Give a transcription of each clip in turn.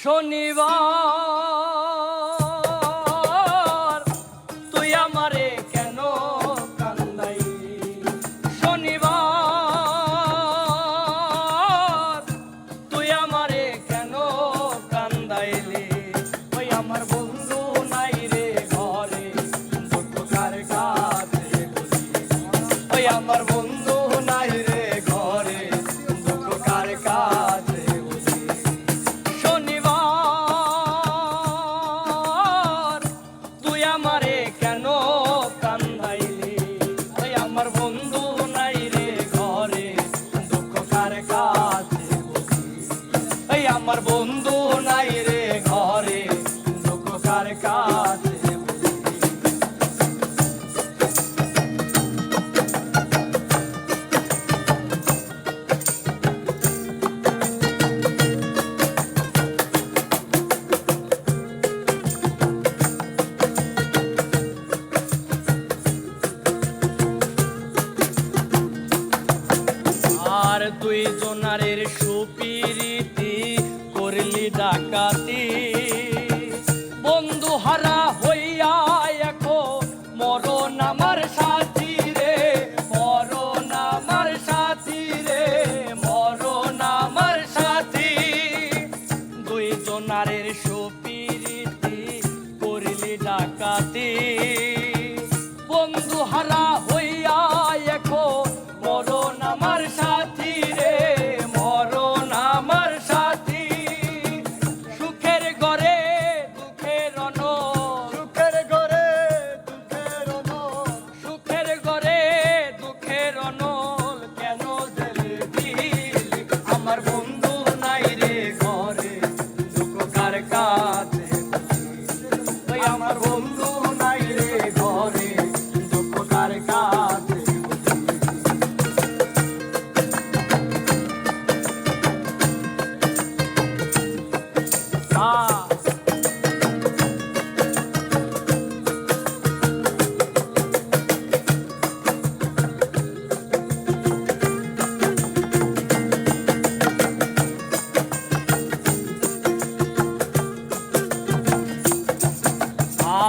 শনিবার তুই আমারে কেন কান্দাইলি, শনিবার তুই আমারে কেন কান্দাইলি। ওই আমার বন্ধু নাই রে ঘরে, দুঃখ কার কাছে বলি। ওই আমার বন্ধু নাই রে ঘরে, দুঃখ কার কাছে বলি। শনিবার তুই আমারে কেন কান্দাইলি, ওই আমার বন্ধু নাই রে ঘরে, দুঃখ কার কাছে বলি। ওই আমার বন্ধু নাই রে ঘরে, দুঃখ কার কাছে বলি। আর দুই জনারের সুপিরিতি করলি ডাকাতি, বন্ধু হারা হইয়া এখন মরণ আমার সাথী রে, মরণ আমার সাথী রে, মরণ আমার সাথী। দুই জনারের সুপিরিতি করলি ডাকাতি, বন্ধু হারা হইয়া এখন মরণ আমার সাথী রে, মরণ আমার সাথী। সুখের ঘরে দুঃখের অনল, সুখের ঘরে দুঃখের অনল, সুখের ঘরে দুঃখের অনল কেন জেলে দিলি। আমার বন্ধু নাই রে ঘরে, দুঃখ কার কাছে বলি। ওই আমার বন্ধু নাই রে ঘরে, দুঃখ কার কাছে বলি।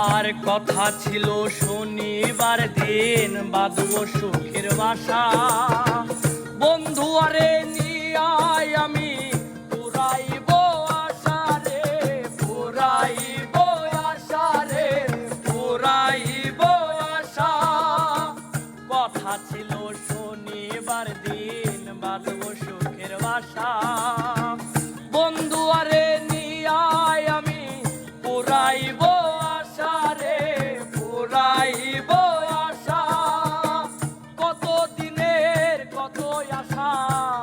আর কথা ছিল শনিবার দিন বাঁধব সুখের বাসা, বন্ধু আরে নিয়াই আমি পুরাইব আশা রে, পুরাইব আশা রে, পুরাইব আশা। কথা ছিল শনিবার দিন বাঁধব সুখের বাসা, বন্ধু আরে নিয়াই আমি পুরাইব আশা রে, পুরাইব আশা। কত দিনের কত আশা,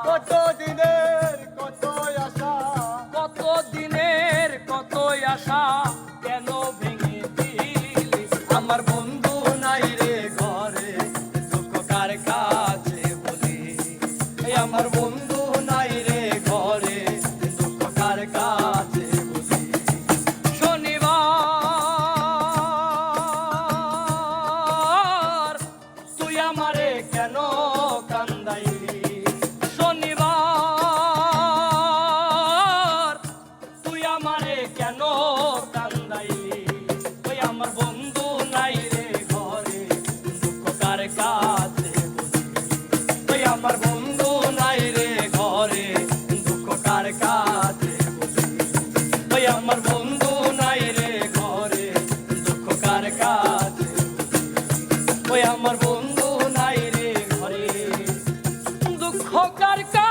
কত দিনের কত আশা, কত দিনের কত আশা কেন ভেঙে দিলি। আমার বন্ধু নাই রে ঘরে, দুঃখ কার কাছে বলি। এই আমার বন্ধু নাই রে ঘরে, দুঃখ কার কাছে বলি। শনিবার তুই আমারে কেন কান্দাইলি, শনিবার তুই আমারে কেন কান্দাইলি। ওই আমার বন্ধু নাই রে ঘরে, দুঃখ কার কাছে বলি। ওই আমার বন্ধু নাই রে ঘরে, দুঃখ কার কাছে বলি। ওই আমার বন্ধু নাই রে ঘরে, দুঃখ কার কাছে বলি। ওই আমার বন্ধু নাই রে ঘরে, দুঃখ কার কাছে।